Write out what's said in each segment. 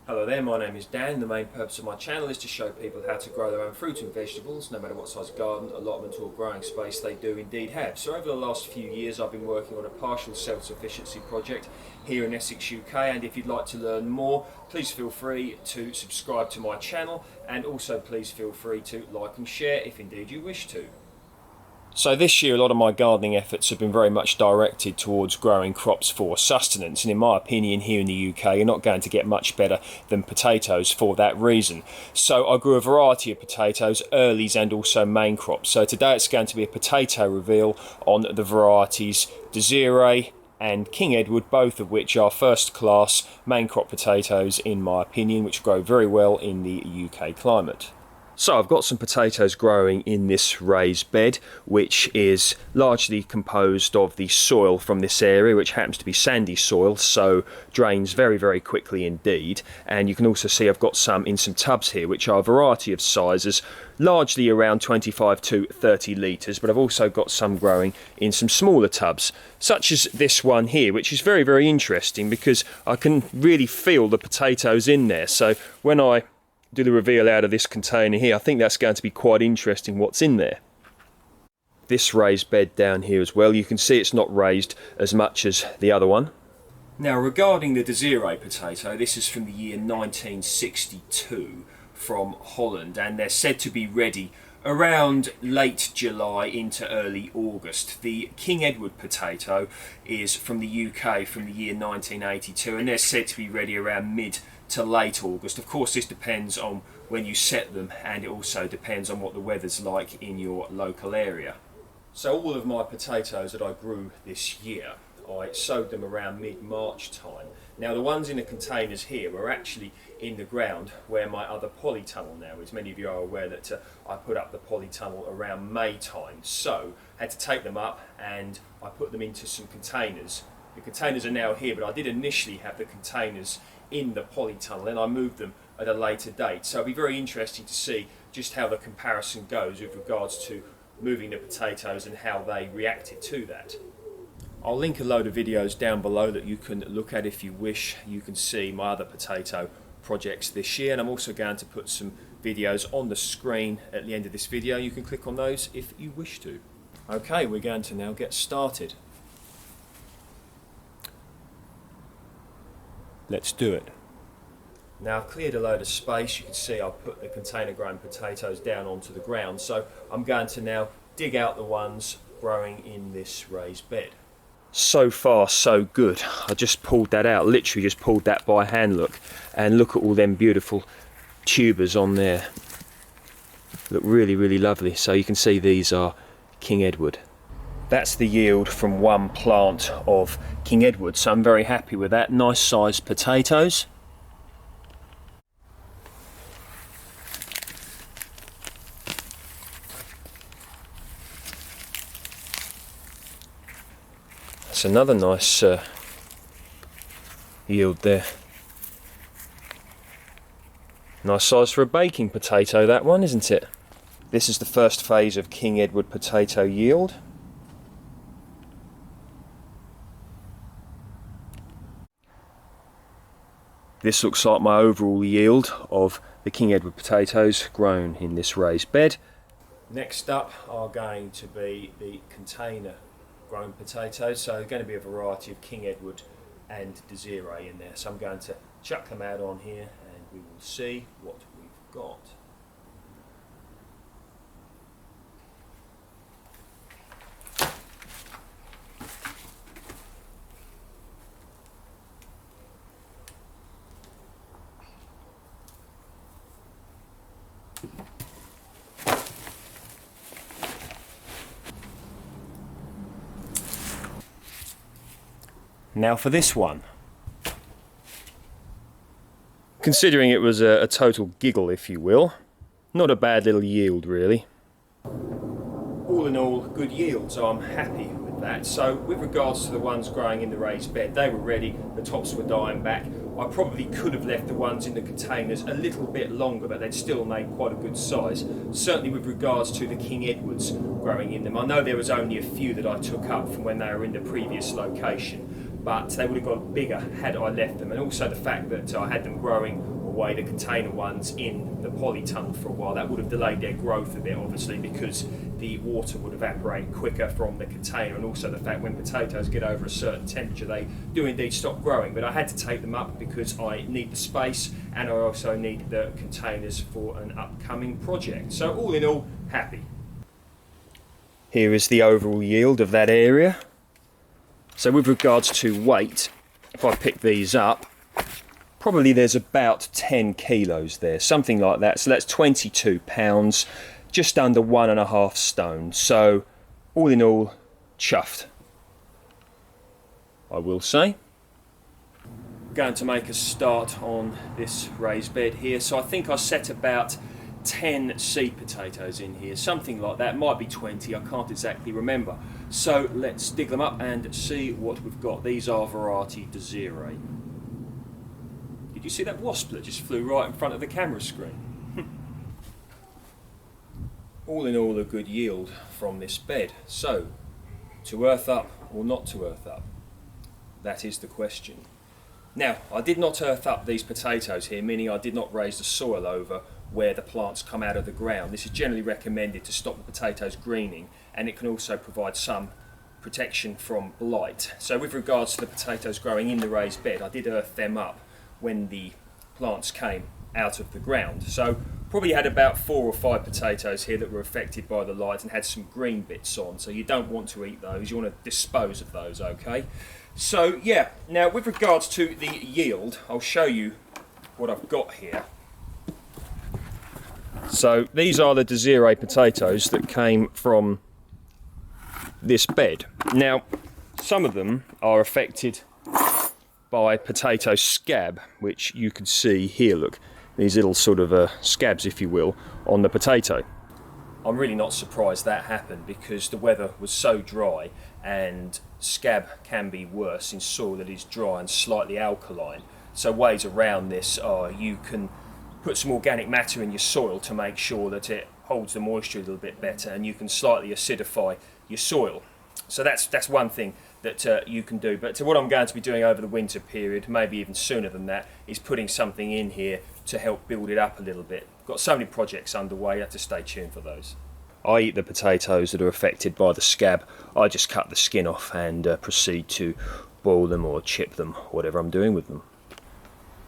Hello there, my name is Dan. The main purpose of my channel is to show people how to grow their own fruit and vegetables, no matter what size garden, allotment or growing space they do indeed have. So over the last few years I've been working on a partial self-sufficiency project here in Essex, UK, and if you'd like to learn more, please feel free to subscribe to my channel, and also please feel free to like and share if indeed you wish to. So this year a lot of my gardening efforts have been very much directed towards growing crops for sustenance, and in my opinion here in the UK you're not going to get much better than potatoes for that reason. So I grew a variety of potatoes, earlies and also main crops. So today it's going to be a potato reveal on the varieties Desiree and King Edward, both of which are first class main crop potatoes in my opinion, which grow very well in the UK climate. So I've got some potatoes growing in this raised bed, which is largely composed of the soil from this area, which happens to be sandy soil, so drains very quickly indeed. And you can also see I've got some in some tubs here, which are a variety of sizes, largely around 25 to 30 litres, but I've also got some growing in some smaller tubs, such as this one here, which is very interesting because I can really feel the potatoes in there. So when I do the reveal out of this container here, I think that's going to be quite interesting what's in there. This raised bed down here as well, you can see it's not raised as much as the other one. Now regarding the Desiree potato, this is from the year 1962 from Holland, and they're said to be ready around late July into early August. The King Edward potato is from the UK from the year 1982, and they're said to be ready around mid to late August. Of course this depends on when you set them, and it also depends on what the weather's like in your local area. So all of my potatoes that I grew this year, I sowed them around mid-March time. Now the ones in the containers here were actually in the ground where my other polytunnel now is. Many of you are aware that I put up the polytunnel around May time, so I had to take them up and I put them into some containers. The containers are now here, but I did initially have the containers in the polytunnel, and I moved them at a later date. So it'll be very interesting to see just how the comparison goes with regards to moving the potatoes and how they reacted to that. I'll link a load of videos down below that you can look at if you wish. You can see my other potato projects this year, and I'm also going to put some videos on the screen at the end of this video. You can click on those if you wish to. Okay, we're going to now get started. Let's do it. Now I've cleared a load of space. You can see I've put the container grown potatoes down onto the ground, so I'm going to now dig out the ones growing in this raised bed. So far so good. I just pulled that out, literally just pulled that by hand, look, and look at all them beautiful tubers on there. Look really lovely. So you can see these are King Edward. That's the yield from one plant of King Edward, so I'm very happy with that. Nice sized potatoes. That's another nice yield there. Nice size for a baking potato, that one, isn't it? This is the first phase of King Edward potato yield. This looks like my overall yield of the King Edward potatoes grown in this raised bed. Next up are going to be the container grown potatoes, so there's going to be a variety of King Edward and Desiree in there. So I'm going to chuck them out on here and we will see what we've got. Now for this one. Considering it was a total giggle, if you will, not a bad little yield really. All in all, good yield, so I'm happy with that. So with regards to the ones growing in the raised bed, they were ready, the tops were dying back. I probably could have left the ones in the containers a little bit longer, but they'd still made quite a good size. Certainly with regards to the King Edwards growing in them. I know there was only a few that I took up from when they were in the previous location, but they would have got bigger had I left them, and also the fact that I had them growing away, the container ones, in the polytunnel for a while. That would have delayed their growth a bit, obviously, because the water would evaporate quicker from the container, and also the fact when potatoes get over a certain temperature they do indeed stop growing. But I had to take them up because I need the space, and I also need the containers for an upcoming project. So all in all, happy. Here is the overall yield of that area. So with regards to weight, if I pick these up, probably there's about 10 kilos there, something like that. So that's 22 pounds, just under 1.5 stone. So all in all, chuffed, I will say. Going to make a start on this raised bed here. So I think I set about 10 seed potatoes in here, something like that. Might be 20, I can't exactly remember. So let's dig them up and see what we've got. These are variety Desiree. Did you see that wasp that just flew right in front of the camera screen? All in all, a good yield from this bed. So, to earth up or not to earth up? That is the question. Now, I did not earth up these potatoes here, meaning I did not raise the soil over where the plants come out of the ground. This is generally recommended to stop the potatoes greening, and it can also provide some protection from blight. So with regards to the potatoes growing in the raised bed, I did earth them up when the plants came out of the ground. So probably had about 4 or 5 potatoes here that were affected by the light and had some green bits on, so you don't want to eat those, you want to dispose of those, okay? So yeah, now with regards to the yield, I'll show you what I've got here. So these are the Desiree potatoes that came from this bed. Now, some of them are affected by potato scab, which you can see here, look, these little sort of scabs, if you will, on the potato. I'm really not surprised that happened because the weather was so dry, and scab can be worse in soil that is dry and slightly alkaline. So ways around this are you can put some organic matter in your soil to make sure that it holds the moisture a little bit better, and you can slightly acidify your soil. So that's one thing that you can do. But what I'm going to be doing over the winter period, maybe even sooner than that, is putting something in here to help build it up a little bit. Got so many projects underway, you have to stay tuned for those. I eat the potatoes that are affected by the scab. I just cut the skin off and proceed to boil them or chip them, whatever I'm doing with them.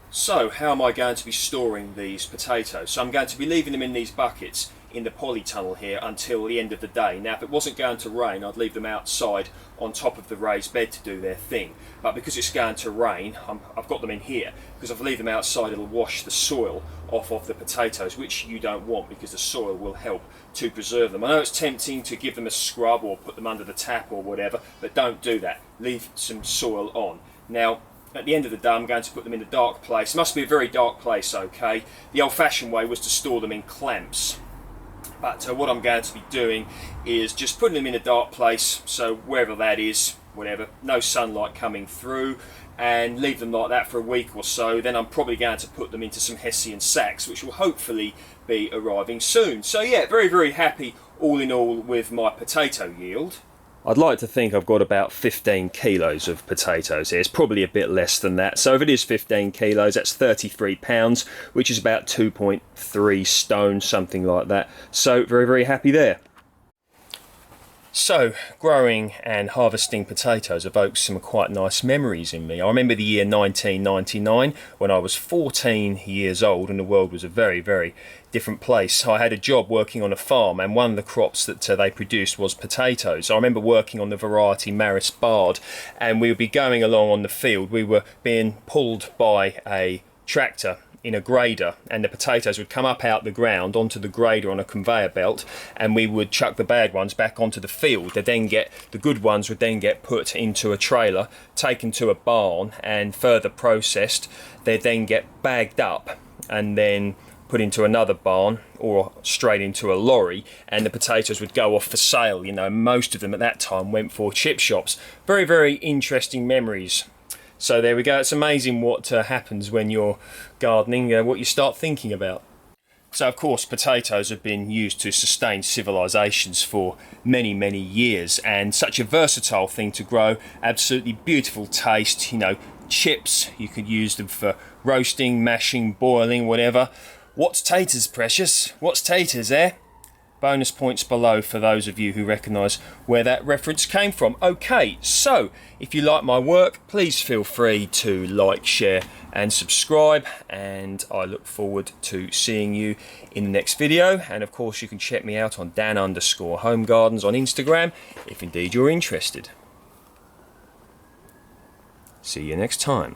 So how am I going to be storing these potatoes? So I'm going to be leaving them in these buckets in the polytunnel here until the end of the day. Now if it wasn't going to rain, I'd leave them outside on top of the raised bed to do their thing, but because it's going to rain, I've got them in here, because if I leave them outside it'll wash the soil off of the potatoes, which you don't want because the soil will help to preserve them. I know it's tempting to give them a scrub or put them under the tap or whatever, but don't do that. Leave some soil on. Now at the end of the day I'm going to put them in a dark place. It must be a very dark place, okay? The old-fashioned way was to store them in clamps. But what I'm going to be doing is just putting them in a dark place, so wherever that is, whatever, no sunlight coming through, and leave them like that for a week or so. Then I'm probably going to put them into some Hessian sacks, which will hopefully be arriving soon. So yeah, very, very happy all in all with my potato yield. I'd like to think I've got about 15 kilos of potatoes here. It's probably a bit less than that. So if it is 15 kilos, that's 33 pounds, which is about 2.3 stone, something like that. So very, very happy there. So, growing and harvesting potatoes evokes some quite nice memories in me. I remember the year 1999 when I was 14 years old and the world was a very, very different place. I had a job working on a farm, and one of the crops that they produced was potatoes. I remember working on the variety Maris Bard, and we would be going along on the field. We were being pulled by a tractor in a grader, and the potatoes would come up out the ground onto the grader on a conveyor belt, and we would chuck the bad ones back onto the field. The good ones would then get put into a trailer, taken to a barn and further processed. They'd then get bagged up and then put into another barn or straight into a lorry, and the potatoes would go off for sale. You know, most of them at that time went for chip shops. Very, very interesting memories. So there we go. It's amazing what happens when you're gardening, what you start thinking about. So of course potatoes have been used to sustain civilizations for many, many years, and such a versatile thing to grow. Absolutely beautiful taste, you know, chips, you could use them for roasting, mashing, boiling, whatever. What's taters, precious? What's taters, eh? Bonus points below for those of you who recognise where that reference came from. Okay, so if you like my work, please feel free to like, share and subscribe, and I look forward to seeing you in the next video. And of course you can check me out on Dan_Home Gardens on Instagram if indeed you're interested. See you next time.